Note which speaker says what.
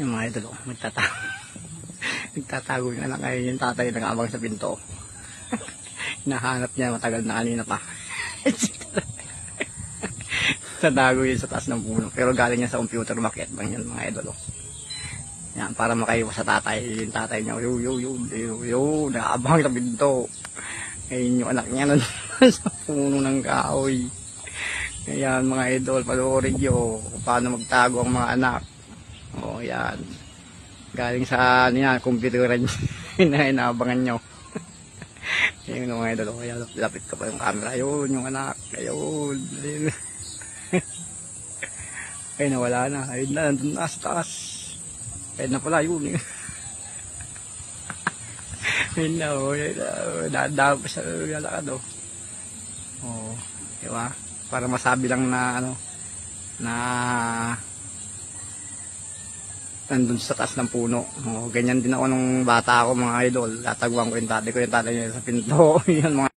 Speaker 1: Yung mga idol, nagtatago. Nagtatago yung anak ngayon, yung tatay nag-aabang sa pinto. Hinahanap niya, matagal na kanina pa. Tatago yun sa taas ng puno. Pero galing niya sa computer market bang yan mga idol. Yan, para makaiwas sa tatay. Yung tatay niya, nag-aabang sa pinto. Ngayon yung anak niya sa puno ng kahoy. Ayan mga idol, panoorin nyo kung paano magtago ang mga anak. O yan. Galing sa computeran na inaabangan nyo. Ayun mga idol, kaya lapit ka pa yung camera. Ayun yung anak. Ayun. Ay nawala na. Ayun na, nandun na sa taas. Ayun na pala yun. Ayun na, dadaan pa sa lalakad. O, diba? Para masabi lang na na nandun sa taas ng puno. Ganyan din ako nung bata ako mga idol. Tatagwan ko yung tatay niya sa pinto. Yan mga